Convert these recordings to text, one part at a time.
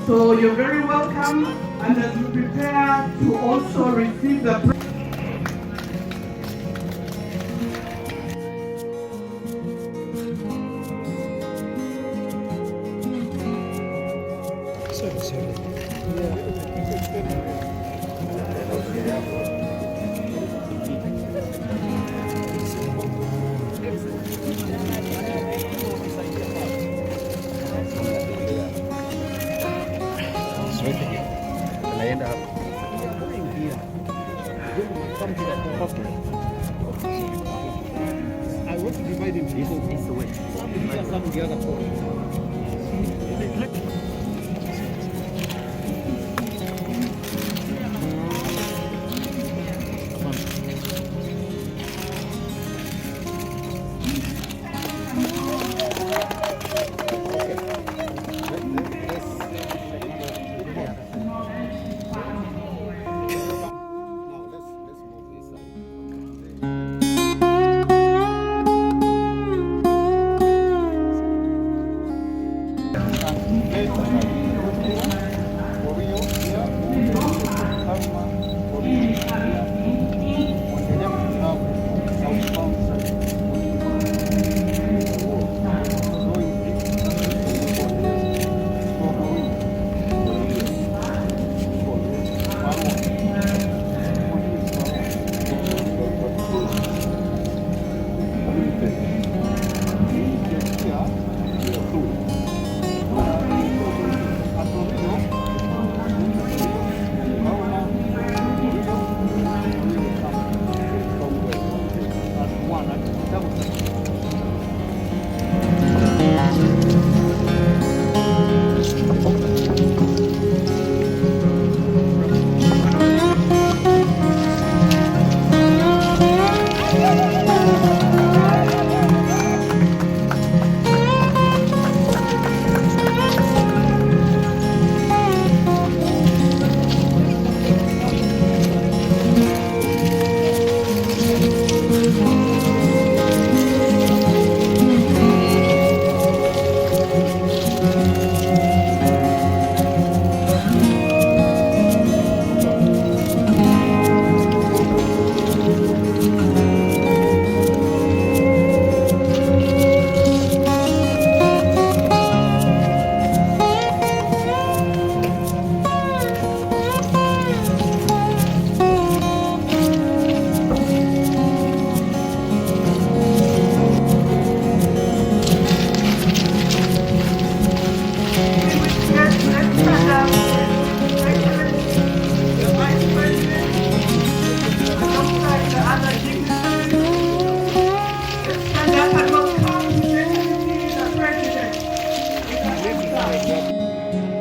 So you're very welcome, and as you prepare to also receive the I want to divide him. This is the way. Some of the other four.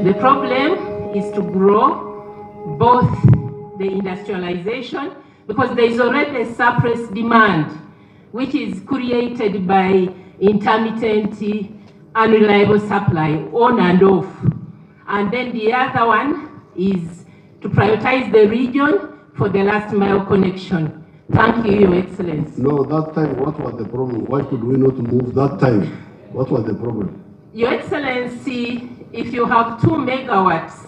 The problem is to grow both the industrialization, because there is already a surplus demand, which is created by intermittent, unreliable supply, on and off. And then the other one is to prioritize the region for the last mile connection. Thank you, Your Excellency. No, that time, what was the problem? Why could we not move that time? What was the problem? Your Excellency, if you have 2 megawatts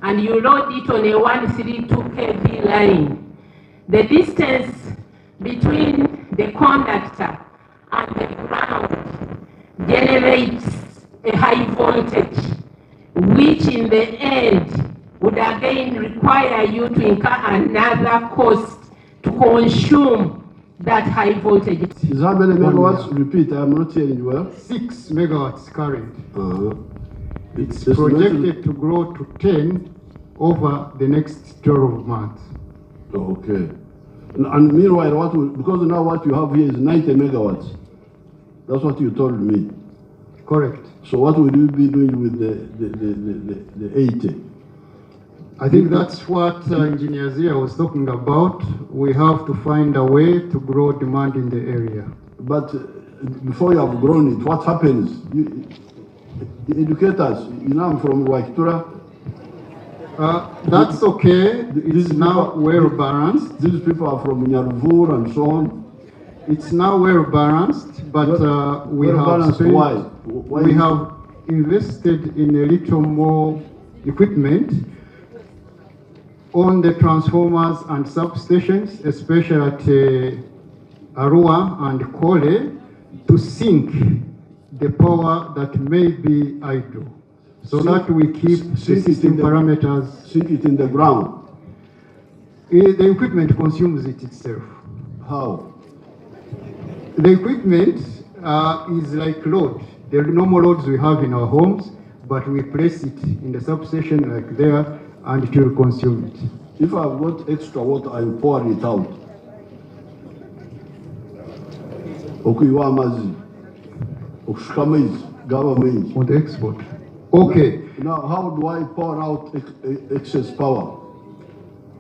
and you load it on a 132 kV line, the distance between the conductor and the ground generates a high voltage, which in the end would again require you to incur another cost to consume that high voltage. Is how many megawatts? Repeat, I am not hearing you well. 6 megawatts current. It's estimated- projected to grow to 10 over the next 12 months. Okay. And meanwhile, because now what you have here is 90 megawatts. That's what you told me. Correct. So what will you be doing with the 80? I think that's what Engineer Zia was talking about. We have to find a way to grow demand in the area. But before you have grown it, what happens? The educators, I'm from Wakitura. That's okay. It's now well balanced. These people are from Nyaruvur and so on. It's now well balanced, but we Well have balanced, spent- why? We have invested in a little more equipment on the transformers and substations, especially at Arua and Kole, to sink the power that may be idle, so that we keep the system parameters. Sink it in the ground. The equipment consumes it itself. How? The equipment is like load. The normal loads we have in our homes, but we place it in the substation like there, and it will consume it. If I've got extra water, I pour it out. Okuiwa amazi, okushika amaizi, gaba amaizi. On the export. Okay. Now, how do I pour out excess power?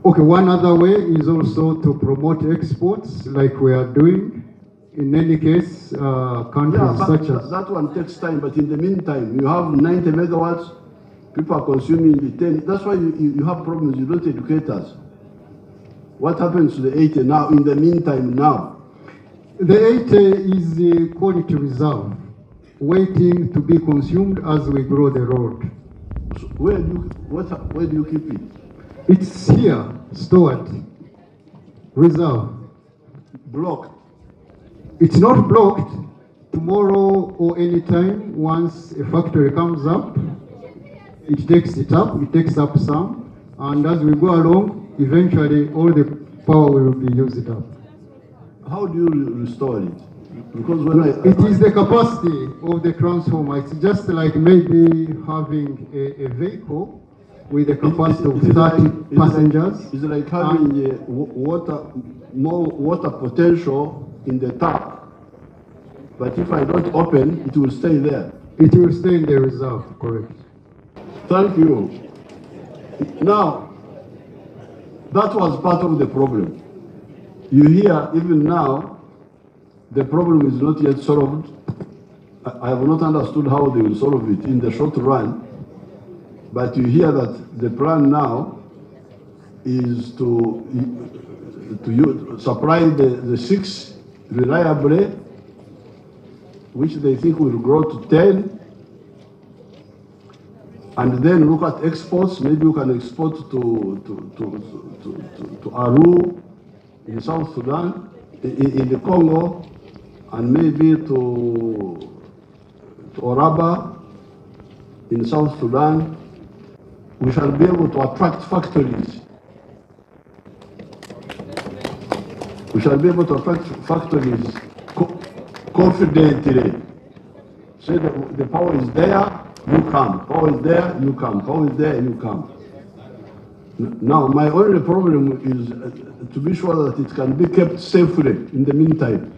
Okay, one other way is also to promote exports like we are doing. In any case, countries Yeah, but such as... that one takes time, but in the meantime, you have 90 megawatts, people are consuming the 10. That's why you have problems, you don't educate us. What happens to the 80 now, in the meantime now? The 80 is the quality reserve, waiting to be consumed as we grow the road. So where do you keep it? It's here, stored, reserve. Blocked. It's not blocked. Tomorrow or any time, once a factory comes up, it takes it up, it takes up some, and as we go along, eventually all the power will be used up. How do you restore it? Because when It is the capacity of the transformer. It's just like maybe having a vehicle with a capacity of 30 passengers. It's like having more water potential in the tap. But if I don't open, it will stay there. It will stay in the reserve, correct. Thank you. Now, that was part of the problem. You hear, even now, the problem is not yet solved. I have not understood how they will solve it in the short run. But you hear that the plan now is to supply the 6 reliably, which they think will grow to 10, and then look at exports. Maybe you can export to Aru in South Sudan, in the Congo, and maybe to Oraba in South Sudan. We shall be able to attract factories. We shall be able to attract factories confidently. Say that the power is there, you come. Power is there, you come. Power is there, you come. Now, my only problem is to be sure that it can be kept safely in the meantime.